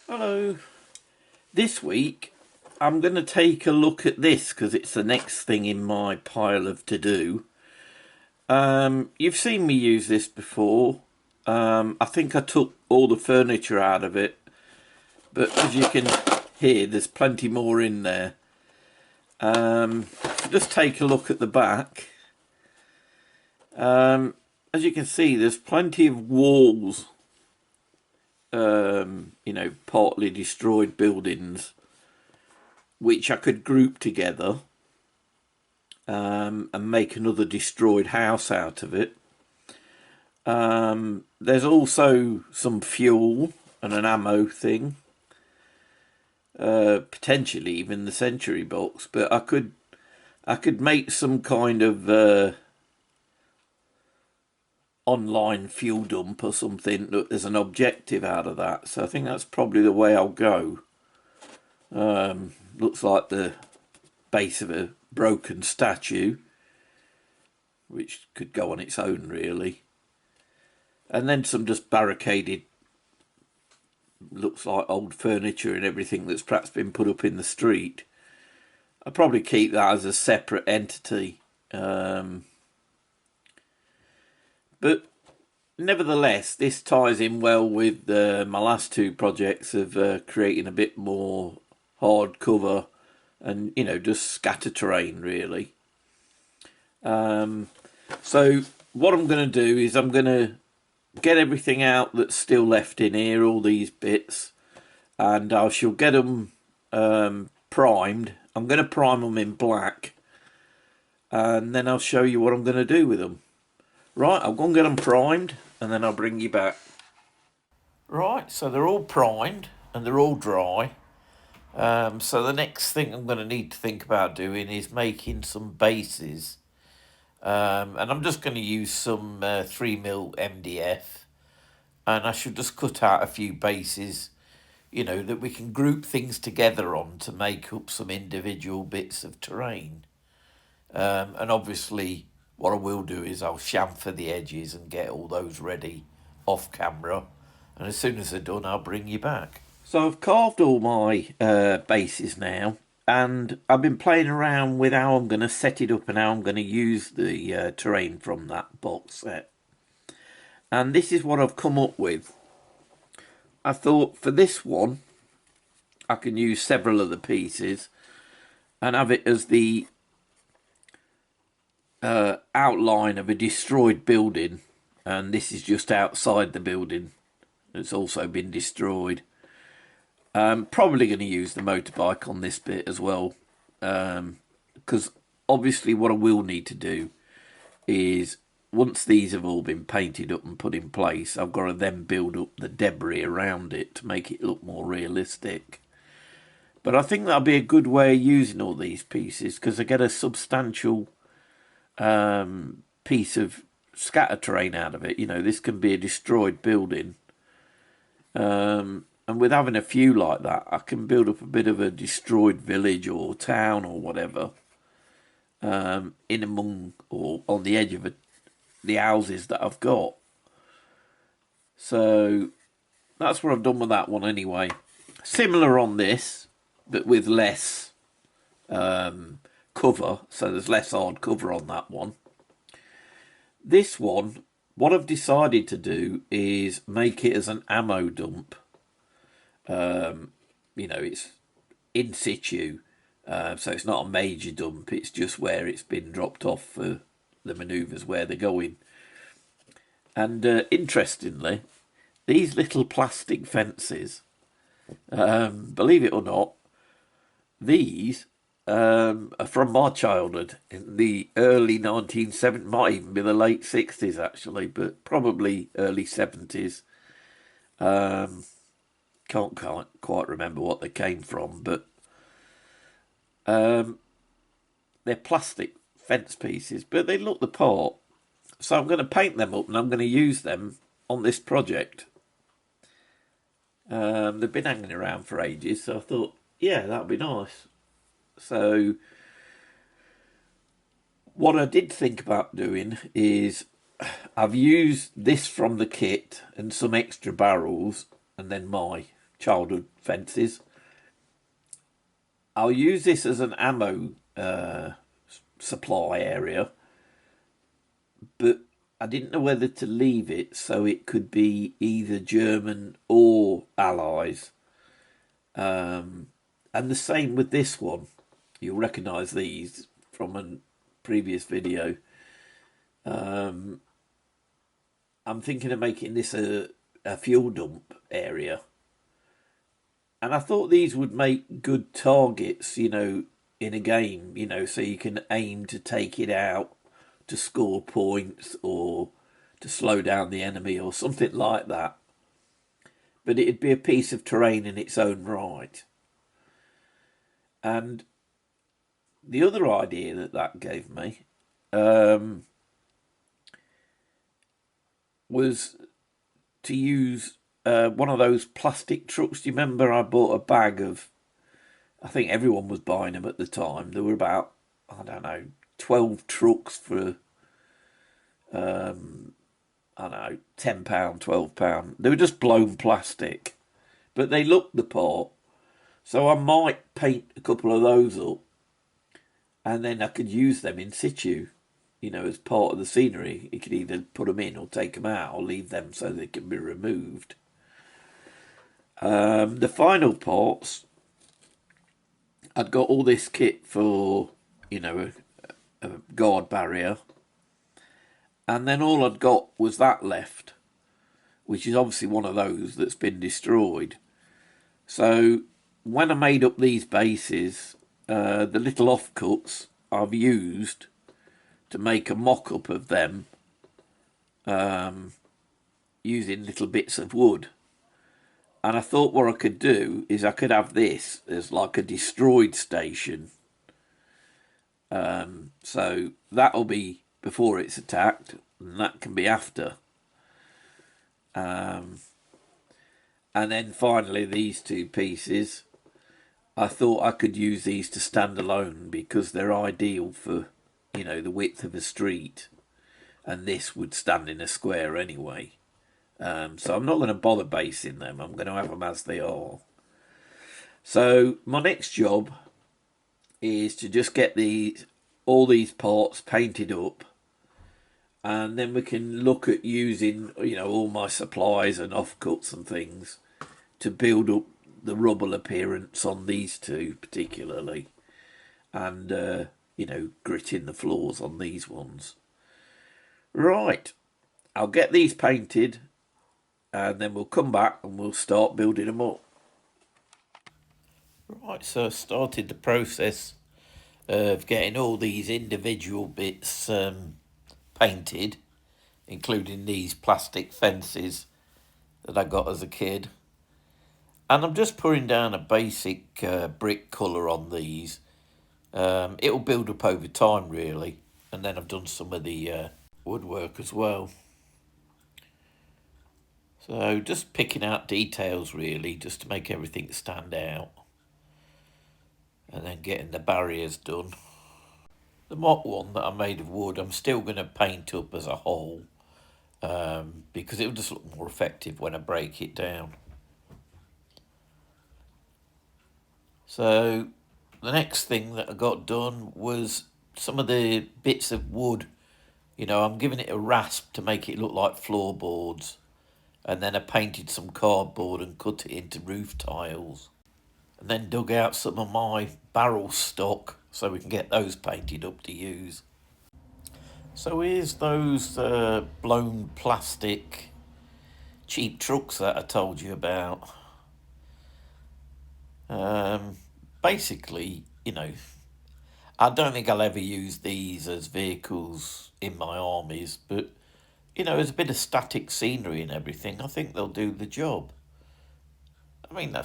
Hello. This week I'm going to take a look at this because it's the next thing in my pile of to do. You've seen me use this before. I think I took all the furniture out of it, but as you can hear, there's plenty more in there. Just take a look at the back. As you can see, there's plenty of walls. Partly destroyed buildings, which I could group together and make another destroyed house out of it. There's also some fuel and an ammo thing, potentially even the sentry box, but I could make some kind of online fuel dump or something as an objective out of that. So I think that's probably the way I'll go. Looks like the base of a broken statue, which could go on its own really. And then some just barricaded, looks like old furniture and everything that's perhaps been put up in the street. I'll probably keep that as a separate entity. But nevertheless, this ties in well with my last two projects of creating a bit more hardcover and, just scatter terrain, really. So what I'm going to do is I'm going to get everything out that's still left in here, all these bits, and I shall get them primed. I'm going to prime them in black, and then I'll show you what I'm going to do with them. Right, I'll go and get them primed and then I'll bring you back. Right, so they're all primed and they're all dry. So the next thing I'm going to need to think about doing is making some bases. And I'm just going to use some 3mm MDF. And I should just cut out a few bases, that we can group things together on to make up some individual bits of terrain. And obviously, what I will do is I'll chamfer the edges and get all those ready off camera. And as soon as they're done, I'll bring you back. So I've carved all my bases now. And I've been playing around with how I'm going to set it up and how I'm going to use the terrain from that box set. And this is what I've come up with. I thought for this one, I can use several of the pieces and have it as the outline of a destroyed building, and this is just outside the building. It's also been destroyed. Probably going to use the motorbike on this bit as well, because obviously what I will need to do is once these have all been painted up and put in place, I've got to then build up the debris around it to make it look more realistic. But I think that'll be a good way of using all these pieces because I get a substantial piece of scatter terrain out of it. This can be a destroyed building, and with having a few like that, I can build up a bit of a destroyed village or town or whatever, in among or on the edge of the houses that I've got. So that's what I've done with that one anyway. Similar on this, but with less cover, so there's less hard cover on that one. This one, what I've decided to do is make it as an ammo dump. It's in situ, so it's not a major dump, it's just where it's been dropped off for the manoeuvres where they're going. And interestingly, these little plastic fences, believe it or not, these are from my childhood in the early 1970s, might even be the late 60s actually, but probably early 70s. Can't quite remember what they came from, but they're plastic fence pieces, but they look the part. So I'm going to paint them up and I'm going to use them on this project. They've been hanging around for ages, so I thought, yeah, that'd be nice. So what I did think about doing is I've used this from the kit and some extra barrels and then my childhood fences. I'll use this as an ammo supply area, but I didn't know whether to leave it so it could be either German or Allies. And the same with this one. You'll recognise these from a previous video. I'm thinking of making this a fuel dump area. And I thought these would make good targets, in a game, so you can aim to take it out to score points or to slow down the enemy or something like that. But it'd be a piece of terrain in its own right. And the other idea that gave me was to use one of those plastic trucks. Do you remember I bought a bag of, I think everyone was buying them at the time. There were about, I don't know, 12 trucks for, I don't know, £10, £12. They were just blown plastic, but they looked the part. So I might paint a couple of those up, and then I could use them in situ, as part of the scenery. You could either put them in or take them out or leave them so they can be removed. The final parts, I'd got all this kit for, a guard barrier. And then all I'd got was that left, which is obviously one of those that's been destroyed. So when I made up these bases, the little offcuts I've used to make a mock-up of them using little bits of wood. And I thought what I could do is I could have this as like a destroyed station. So that'll be before it's attacked, and that can be after. And then finally these two pieces, I thought I could use these to stand alone because they're ideal for, the width of a street. And this would stand in a square anyway. So I'm not going to bother basing them. I'm going to have them as they are. So my next job is to just get all these parts painted up, and then we can look at using all my supplies and offcuts and things to build up the rubble appearance on these two particularly, and gritting the floors on these ones. Right, I'll get these painted, and then we'll come back and we'll start building them up. Right, so I started the process of getting all these individual bits painted, including these plastic fences that I got as a kid. And I'm just putting down a basic brick colour on these. It'll build up over time, really. And then I've done some of the woodwork as well. So just picking out details, really, just to make everything stand out. And then getting the barriers done. The mock one that I made of wood, I'm still going to paint up as a whole, because it'll just look more effective when I break it down. So the next thing that I got done was some of the bits of wood. I'm giving it a rasp to make it look like floorboards. And then I painted some cardboard and cut it into roof tiles. And then dug out some of my barrel stock so we can get those painted up to use. So here's those blown plastic cheap trucks that I told you about. Basically, I don't think I'll ever use these as vehicles in my armies, but, as a bit of static scenery and everything, I think they'll do the job. I mean,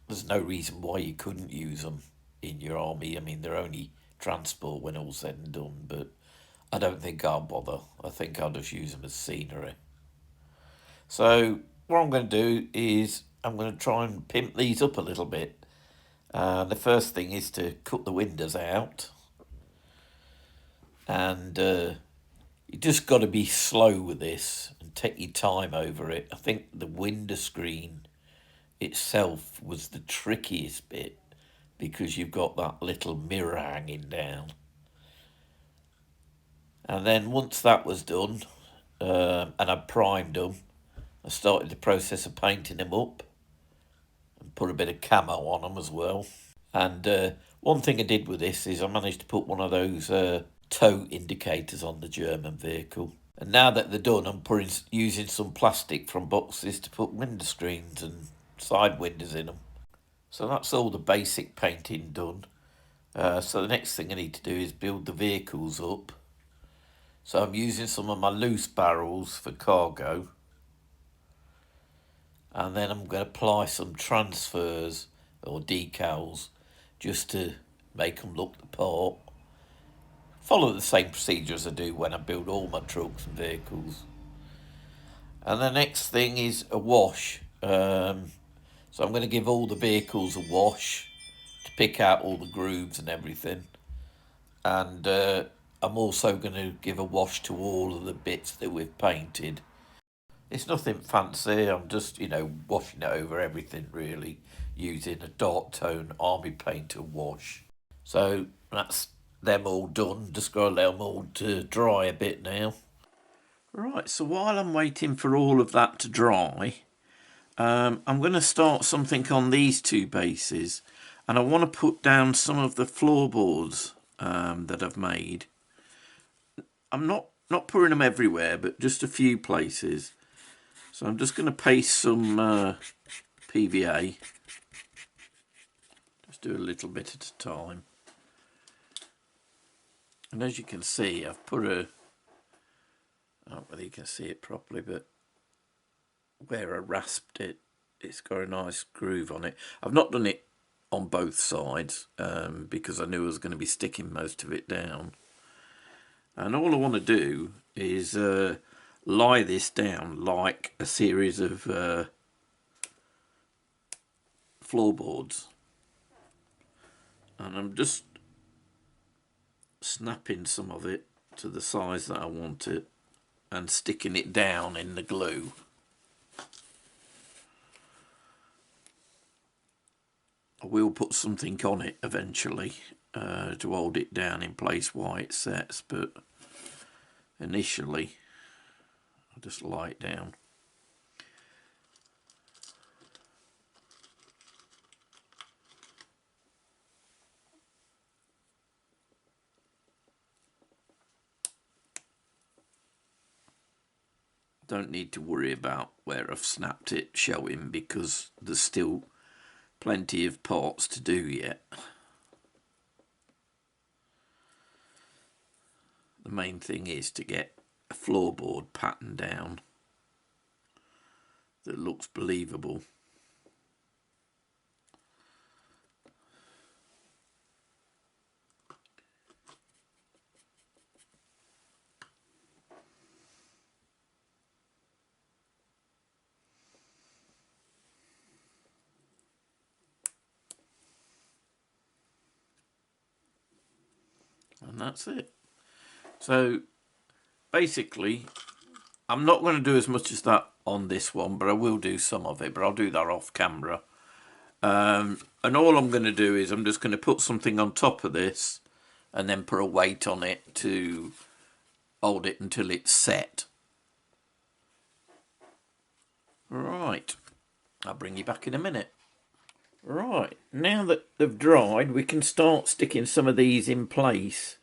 there's no reason why you couldn't use them in your army. I mean, they're only transport when all's said and done, but I don't think I'll bother. I think I'll just use them as scenery. So what I'm going to do is I'm going to try and pimp these up a little bit. The first thing is to cut the windows out. And you just got to be slow with this and take your time over it. I think the window screen itself was the trickiest bit because you've got that little mirror hanging down. And then once that was done, and I primed them, I started the process of painting them up and put a bit of camo on them as well. And one thing I did with this is I managed to put one of those tow indicators on the German vehicle. And now that they're done, I'm using some plastic from boxes to put window screens and side windows in them. So that's all the basic painting done. So the next thing I need to do is build the vehicles up. So I'm using some of my loose barrels for cargo. And then I'm going to apply some transfers or decals just to make them look the part. Follow the same procedure as I do when I build all my trucks and vehicles. And the next thing is a wash. So I'm going to give all the vehicles a wash to pick out all the grooves and everything. And I'm also going to give a wash to all of the bits that we've painted. It's nothing fancy, I'm just, washing it over everything really, using a dark tone army painter wash. So that's them all done, just got to let them all to dry a bit now. Right, so while I'm waiting for all of that to dry, I'm going to start something on these two bases, and I want to put down some of the floorboards that I've made. I'm not putting them everywhere, but just a few places. So I'm just going to paste some PVA. Just do a little bit at a time. And as you can see, I've put I don't know whether you can see it properly, but where I rasped it, it's got a nice groove on it. I've not done it on both sides because I knew I was going to be sticking most of it down. And all I want to do is lie this down like a series of floorboards. And I'm just snapping some of it to the size that I want it and sticking it down in the glue. I will put something on it eventually to hold it down in place while it sets, but initially I'll just lie it down. Don't need to worry about where I've snapped it showing because there's still plenty of parts to do yet. The main thing is to get a floorboard pattern down that looks believable. And that's it. So basically I'm not going to do as much as that on this one, but I will do some of it, but I'll do that off camera. And all I'm going to do is I'm just going to put something on top of this and then put a weight on it to hold it until it's set. Right, I'll bring you back in a minute. Right, now that they've dried, we can start sticking some of these in place.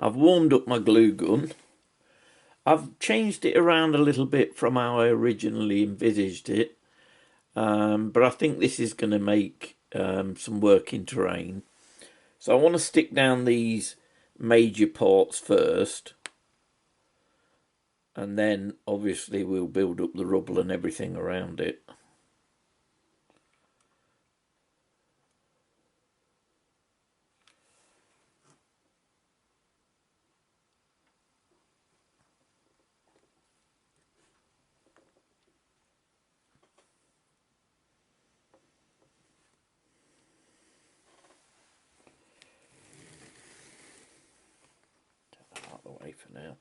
I've warmed up my glue gun. I've changed it around a little bit from how I originally envisaged it, but I think this is going to make some working terrain. So I want to stick down these major parts first, and then obviously we'll build up the rubble and everything around it. Out of the way for now.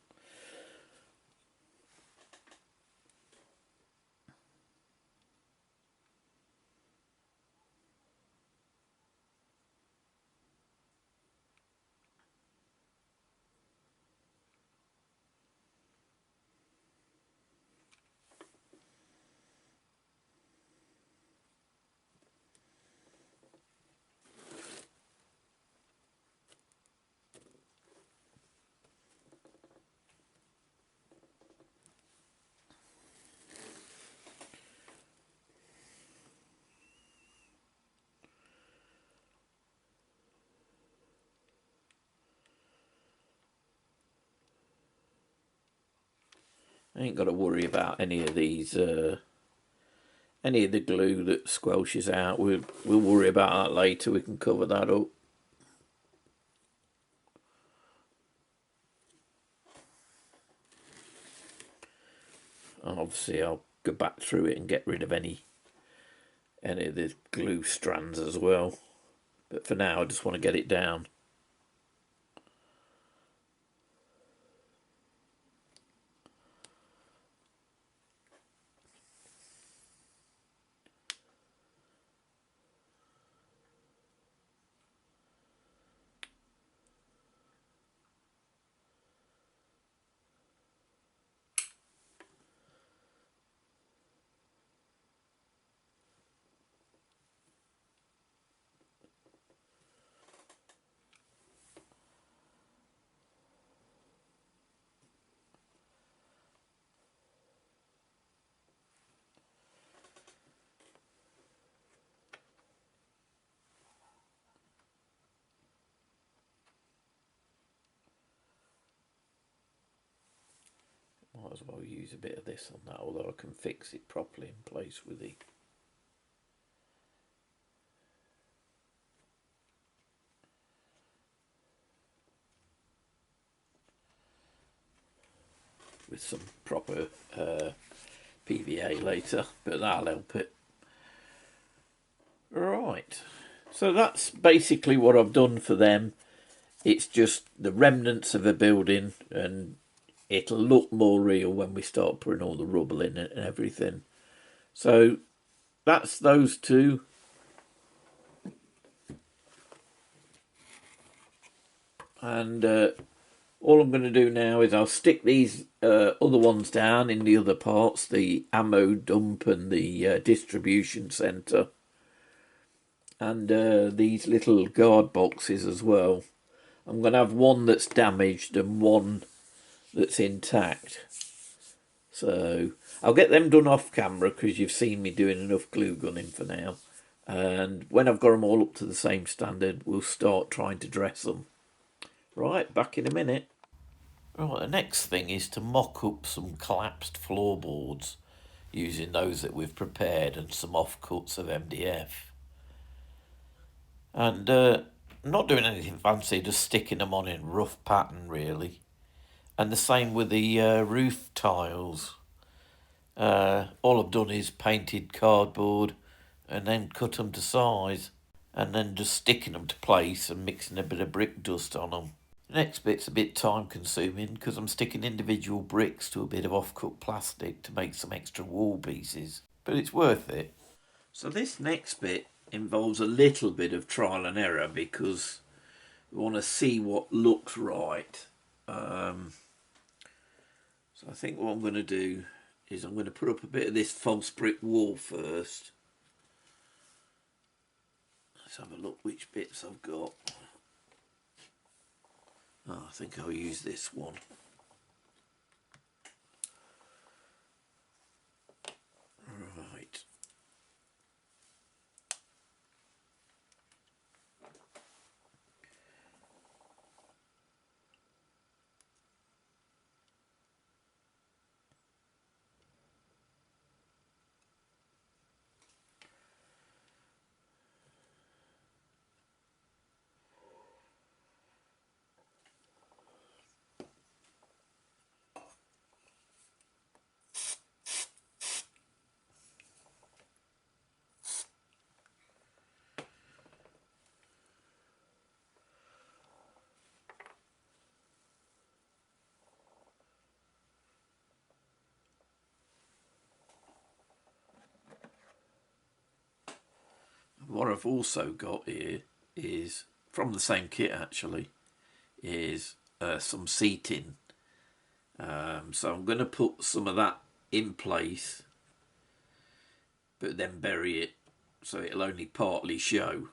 I ain't got to worry about any of these, any of the glue that squelches out. We'll worry about that later. We can cover that up. Obviously, I'll go back through it and get rid of any of the glue strands as well. But for now, I just want to get it down. Might as well use a bit of this on that, although I can fix it properly in place with the with some proper PVA later, but that'll help it. Right, so that's basically what I've done for them. It's just the remnants of a building, and it'll look more real when we start putting all the rubble in it and everything. So that's those two. And all I'm going to do now is I'll stick these other ones down in the other parts, the ammo dump and the distribution centre. And these little guard boxes as well. I'm going to have one that's damaged and one that's intact. So I'll get them done off camera because you've seen me doing enough glue gunning for now. And when I've got them all up to the same standard, we'll start trying to dress them. Right, back in a minute. Right, the next thing is to mock up some collapsed floorboards using those that we've prepared and some offcuts of MDF. And not doing anything fancy, just sticking them on in rough pattern really. And the same with the roof tiles. All I've done is painted cardboard and then cut them to size and then just sticking them to place and mixing a bit of brick dust on them. The next bit's a bit time consuming because I'm sticking individual bricks to a bit of off-cut plastic to make some extra wall pieces, but it's worth it. So this next bit involves a little bit of trial and error because we want to see what looks right. So I think what I'm going to do is I'm going to put up a bit of this false brick wall first. Let's have a look which bits I've got. Oh, I think I'll use this one. Right. What I've also got here is, from the same kit actually, is some seating. So I'm going to put some of that in place, but then bury it so it'll only partly show.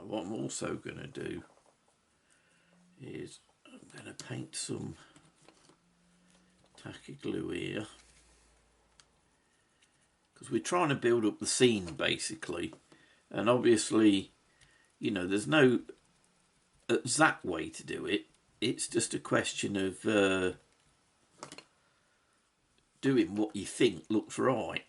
what I'm also going to do is I'm going to paint some tacky glue here, because we're trying to build up the scene basically, and obviously, you know, there's no exact way to do it. It's just a question of doing what you think looks right.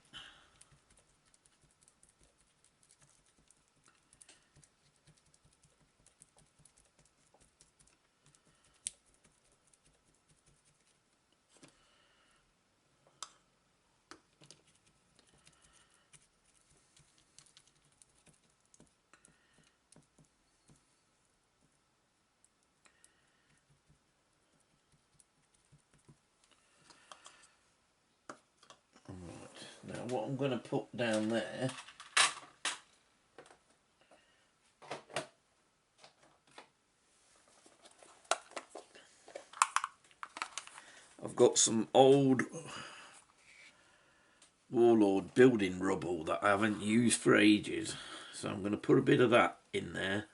Right, now what I'm going to put down there, I've got some old Warlord building rubble that I haven't used for ages, so I'm going to put a bit of that in there.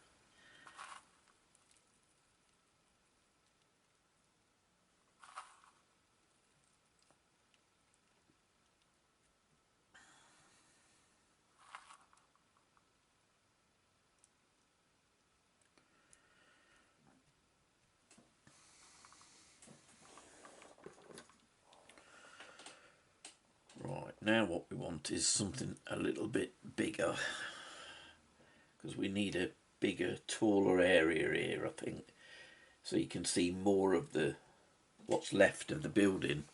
Right, now what we want is something a little bit bigger, because we need a bigger, taller area here, I think, so you can see more of the what's left of the building.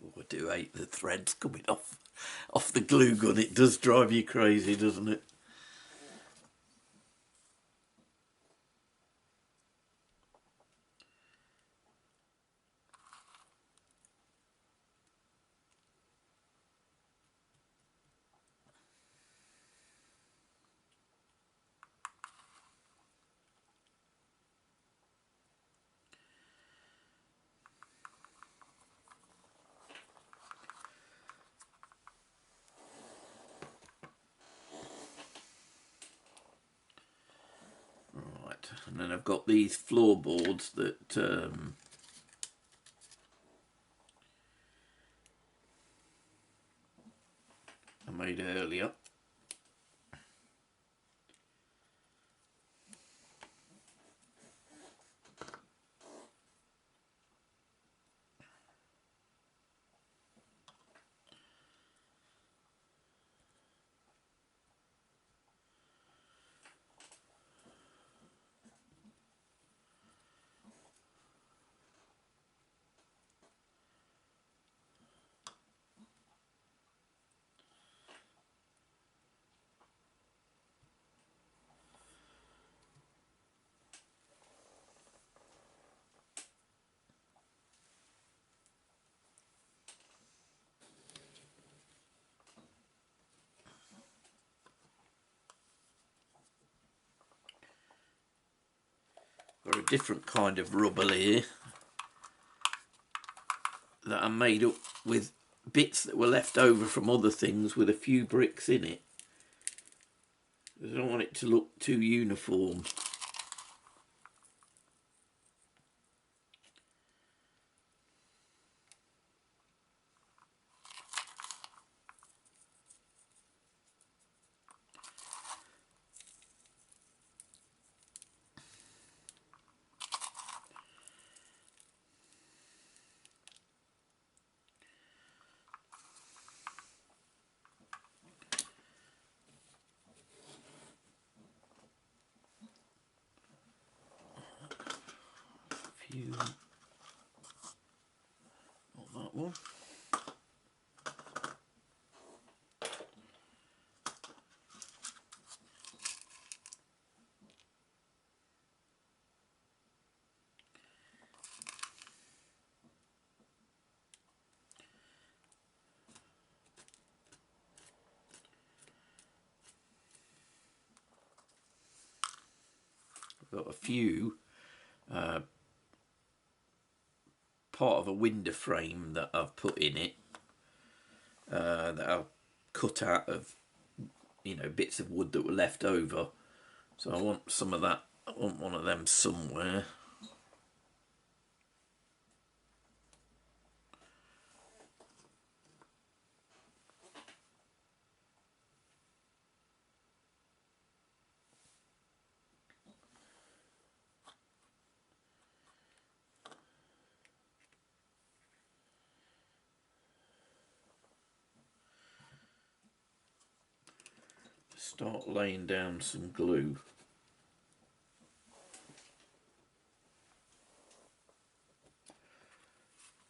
Oh, I do hate the threads coming off the glue gun. It does drive you crazy, doesn't it? Right, and then I've got these floorboards that I made earlier. Got a different kind of rubble here that I made up with bits that were left over from other things with a few bricks in it. I don't want it to look too uniform. few. Not that one. Got a few part of a window frame that I've put in it that I've cut out of, you know, bits of wood that were left over. So I want some of that. I want one of them somewhere. Start laying down some glue.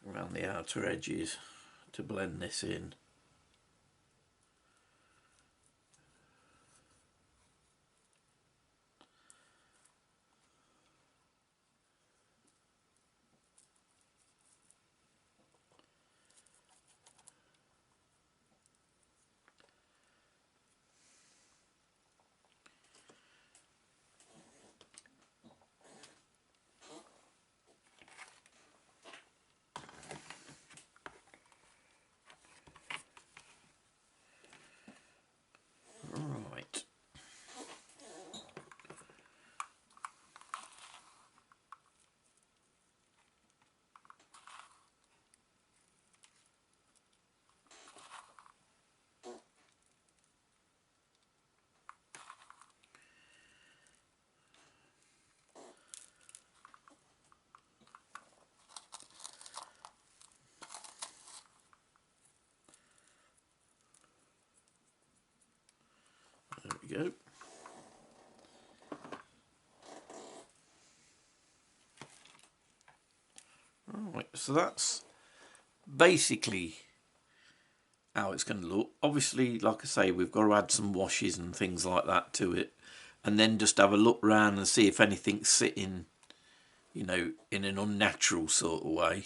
Around the outer edges to blend this in. Right. There we go. Right, so that's basically how it's going to look. Obviously, like I say, we've got to add some washes and things like that to it, and then just have a look round and see if anything's sitting, you know, in an unnatural sort of way.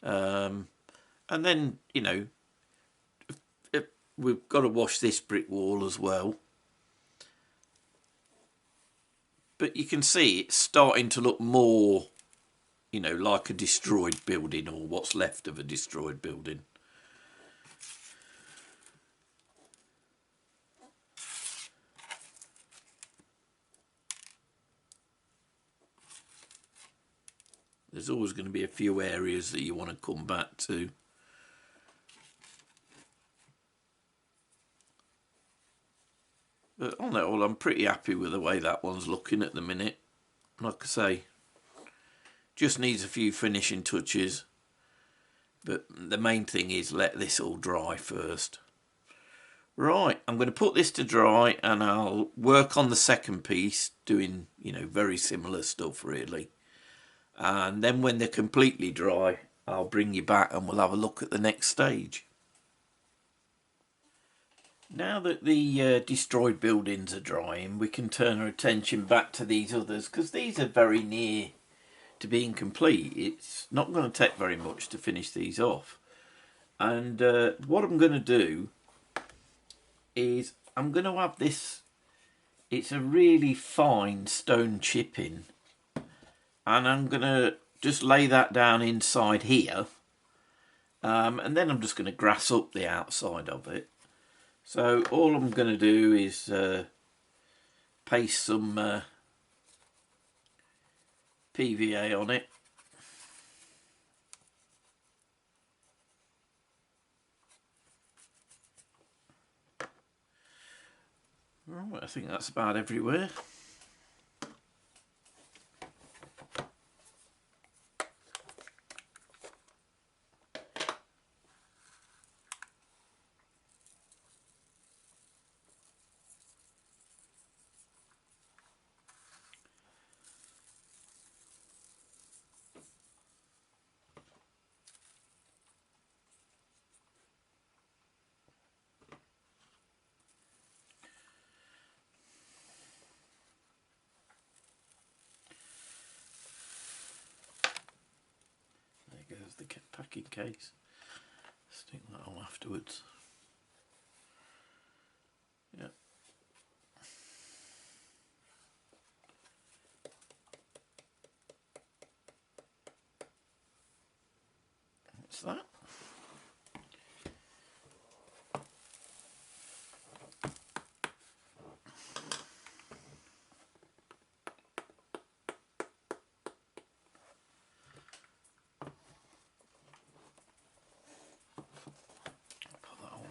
And then, you know, if we've got to wash this brick wall as well. But you can see it's starting to look more, you know, like a destroyed building, or what's left of a destroyed building. There's always going to be a few areas that you want to come back to. But on the whole, I'm pretty happy with the way that one's looking at the minute. Like I say, just needs a few finishing touches. But the main thing is let this all dry first. Right, I'm going to put this to dry and I'll work on the second piece, doing, you know, very similar stuff really. And then when they're completely dry, I'll bring you back and we'll have a look at the next stage. Now that the destroyed buildings are drying, we can turn our attention back to these others, because these are very near to being complete. It's not going to take very much to finish these off. And what I'm going to do is I'm going to have this, it's a really fine stone chipping, and I'm going to just lay that down inside here, and then I'm just going to grass up the outside of it. So all I'm going to do is paste some PVA on it. Right, I think that's about everywhere. packing case. Stick that on afterwards. Yeah. What's that?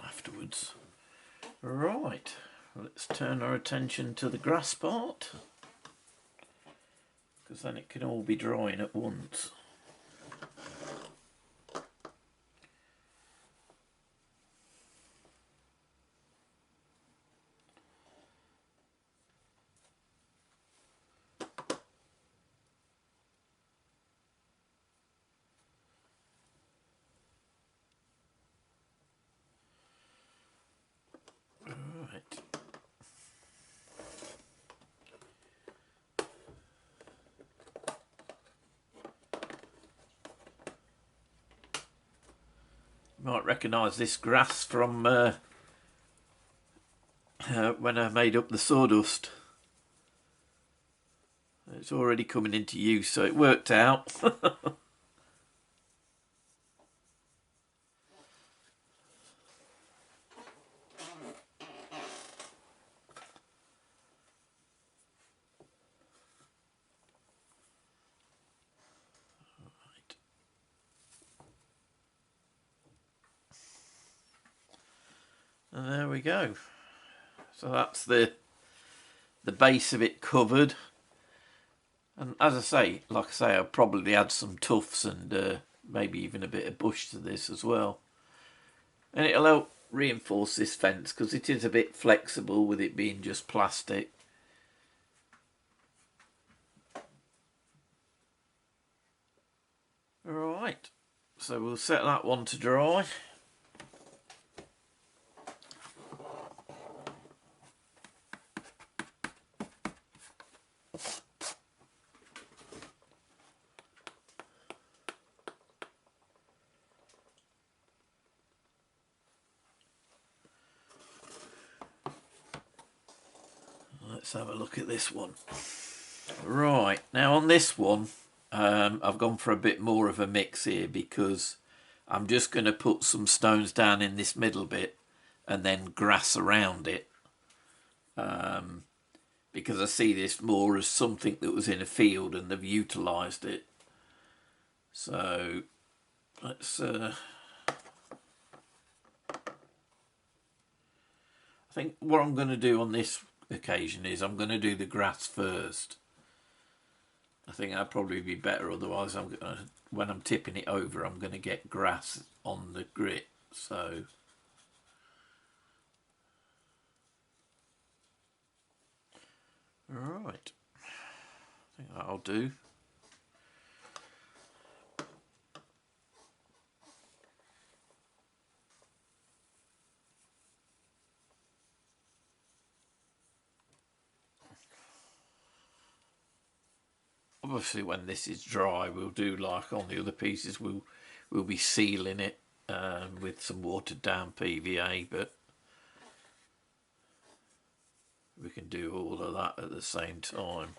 Afterwards. Right, let's turn our attention to the grass part, because then it can all be drying at once. Right. You might recognise this grass from when I made up the sawdust. It's already coming into use, so it worked out. And there we go. So that's the base of it covered. And as I say, I'll probably add some tufts and maybe even a bit of bush to this as well. And it'll help reinforce this fence because it is a bit flexible with it being just plastic. Alright, so we'll set that one to dry. Let's have a look at this one. Right, now on this one, I've gone for a bit more of a mix here because I'm just going to put some stones down in this middle bit and then grass around it. Because I see this more as something that was in a field and they've utilised it. So let's I think what I'm going to do on this occasion is I'm going to do the grass first. I think that'd probably be better, otherwise when I'm tipping it over I'm going to get grass on the grit. So alright, I think that'll do. Obviously when this is dry we'll do like on the other pieces, we'll be sealing it with some watered down PVA, but we can do all of that at the same time.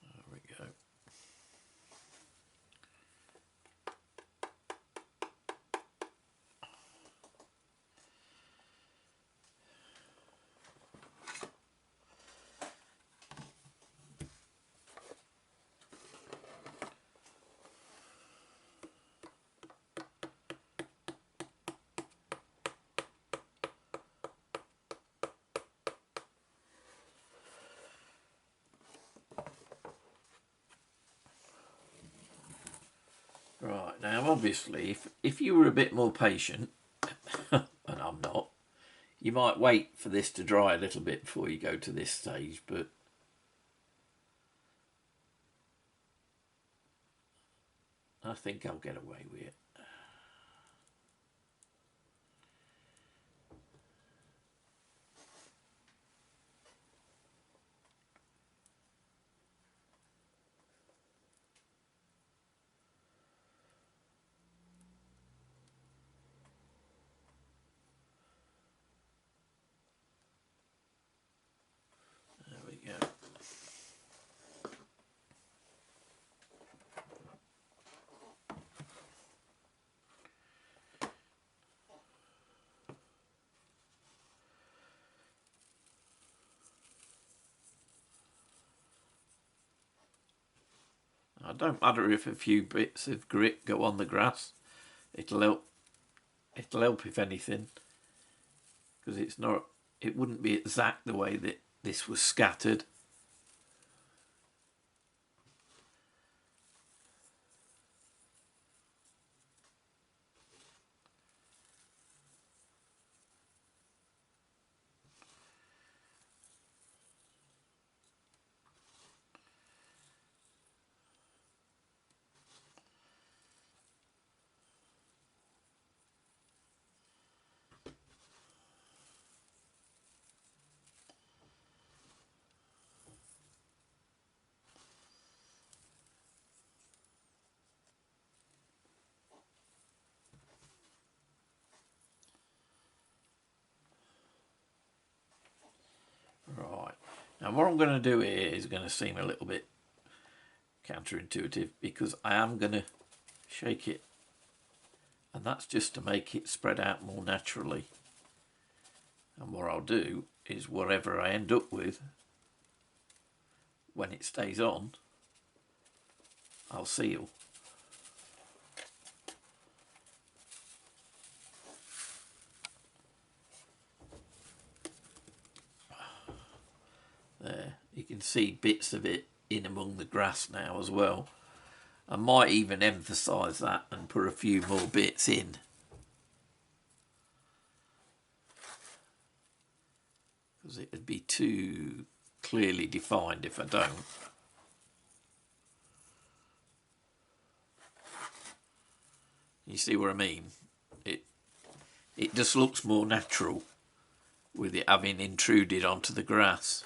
There we go. Right, now obviously if you were a bit more patient, and I'm not, you might wait for this to dry a little bit before you go to this stage, but I think I'll get away with it. There we go. It don't matter if a few bits of grit go on the grass. It'll help. It'll help if anything, because it's not. It wouldn't be exact the way that this was scattered. Right. Now what I'm going to do here is going to seem a little bit counterintuitive, because I am going to shake it, and that's just to make it spread out more naturally. And what I'll do is whatever I end up with, when it stays on, I'll seal. There, you can see bits of it in among the grass now as well. I might even emphasise that and put a few more bits in. Because it would be too clearly defined if I don't. You see what I mean? It just looks more natural with it having intruded onto the grass.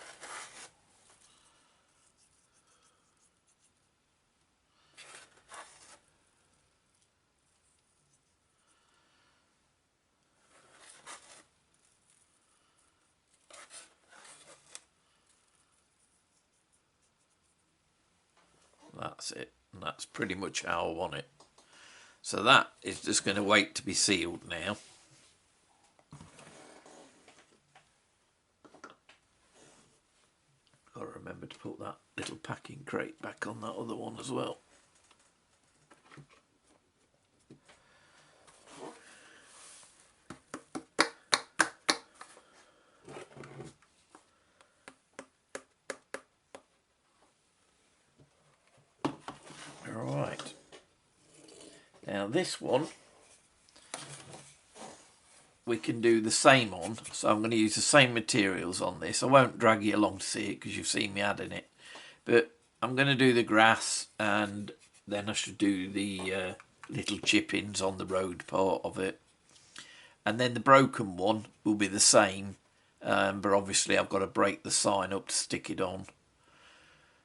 That's it, and that's pretty much how I want it. So that is just going to wait to be sealed now. Got to remember to put that little packing crate back on that other one as well. Alright. Now this one we can do the same on, so I'm going to use the same materials on this. I won't drag you along to see it because you've seen me adding it, but I'm going to do the grass, and then I should do the little chippings on the road part of it, and then the broken one will be the same, but obviously I've got to break the sign up to stick it on.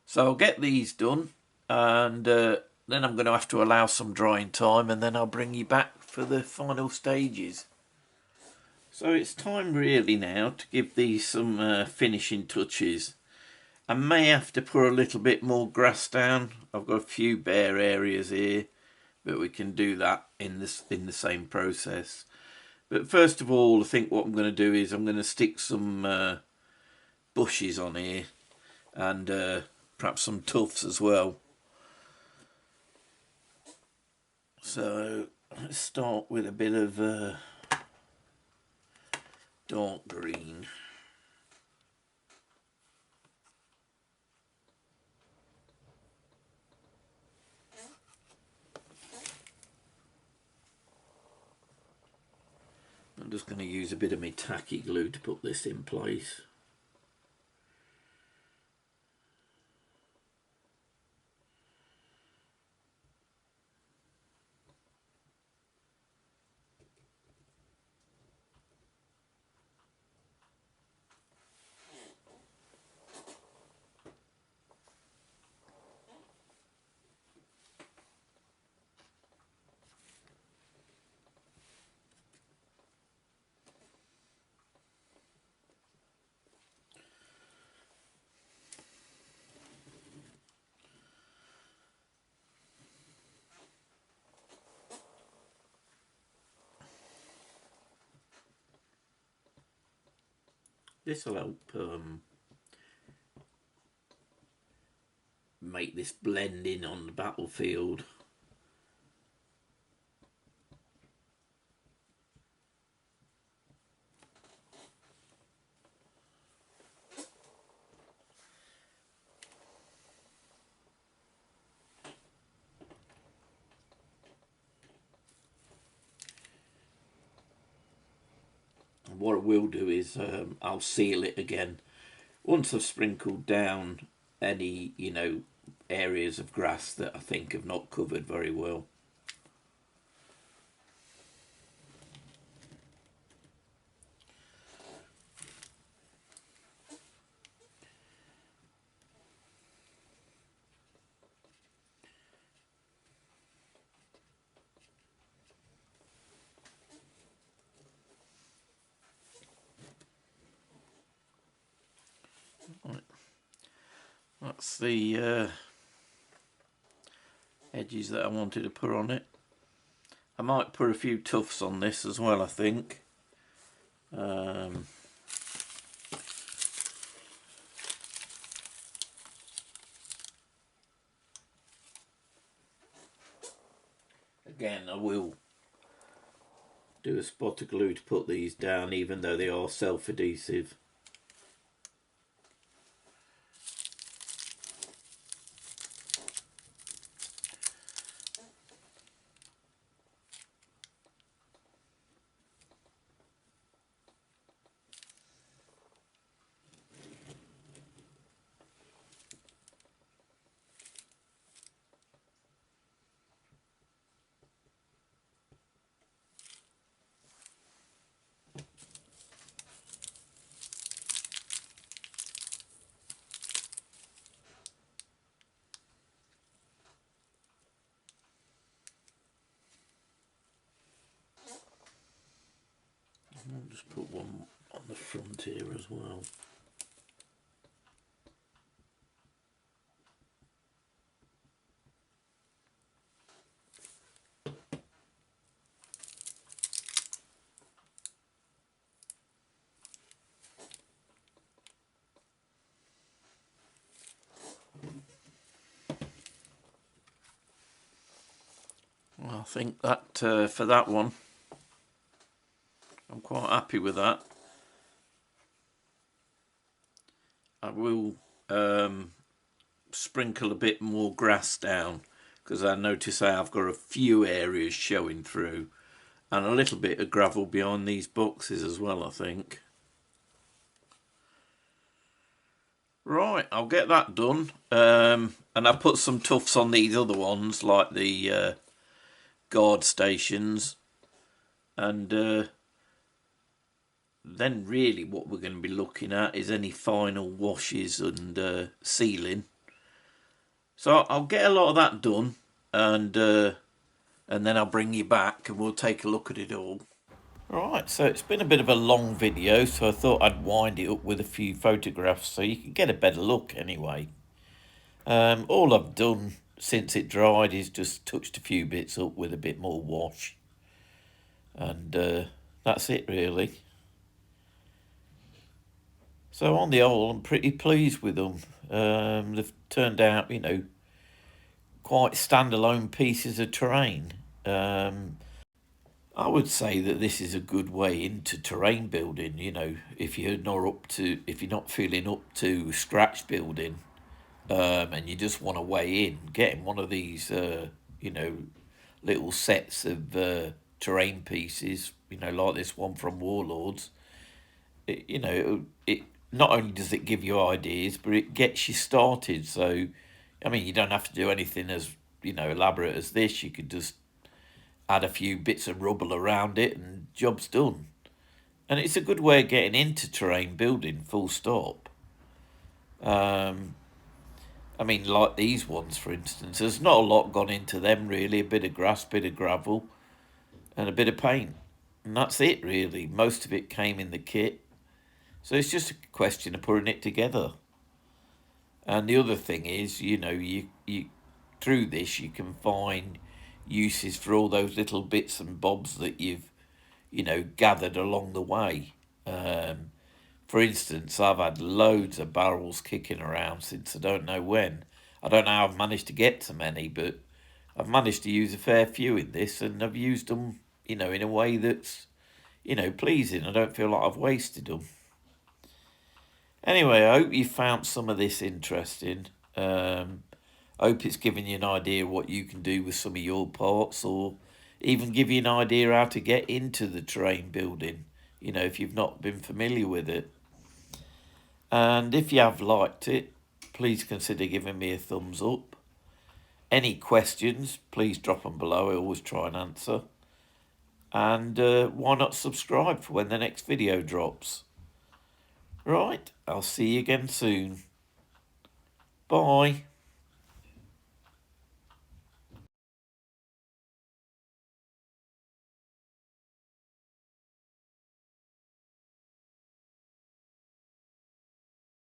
So I'll get these done, and then I'm going to have to allow some drying time, and then I'll bring you back for the final stages. So it's time really now to give these some finishing touches. I may have to put a little bit more grass down. I've got a few bare areas here, but we can do that in the same process. But first of all, I think what I'm going to do is I'm going to stick some bushes on here, and perhaps some tufts as well. So let's start with a bit of dark green. I'm just going to use a bit of my tacky glue to put this in place. This will help make this blend in on the battlefield. And what I will do is I'll seal it again once I've sprinkled down any, areas of grass that I think have not covered very well. Right. That's the edges that I wanted to put on it. I might put a few tufts on this as well, I think. Again, I will do a spot of glue to put these down, even though they are self-adhesive. I'll just put one on the front here as well. Well, I think that for that one, I'm quite happy with that. I will sprinkle a bit more grass down, because I notice I've got a few areas showing through, and a little bit of gravel behind these boxes as well, I think. Right, I'll get that done. And I've put some tufts on these other ones, like the guard stations. And then really what we're going to be looking at is any final washes and sealing. So I'll get a lot of that done, and then I'll bring you back and we'll take a look at it all. Right, so it's been a bit of a long video, so I thought I'd wind it up with a few photographs so you can get a better look anyway. All I've done since it dried is just touched a few bits up with a bit more wash. And that's it really. So on the whole, I'm pretty pleased with them. They've turned out, quite standalone pieces of terrain. I would say that this is a good way into terrain building. If you're not feeling up to scratch building, and you just want to weigh in, getting one of these, little sets of terrain pieces, like this one from Warlords. It not only does it give you ideas, but it gets you started. So, I mean, you don't have to do anything as elaborate as this. You could just add a few bits of rubble around it and job's done. And it's a good way of getting into terrain building, full stop. I mean, like these ones, for instance, there's not a lot gone into them, really. A bit of grass, bit of gravel, and a bit of paint. And that's it, really. Most of it came in the kit. So it's just a question of putting it together. And the other thing is, you through this, you can find uses for all those little bits and bobs that you've gathered along the way. For instance, I've had loads of barrels kicking around since I don't know when. I don't know how I've managed to get so many, but I've managed to use a fair few in this, and I've used them, in a way that's, pleasing. I don't feel like I've wasted them. Anyway, I hope you found some of this interesting. I hope it's given you an idea what you can do with some of your parts, or even give you an idea how to get into the terrain building, if you've not been familiar with it. And if you have liked it, please consider giving me a thumbs up. Any questions, please drop them below. I always try and answer. And why not subscribe for when the next video drops? Right, I'll see you again soon. Bye.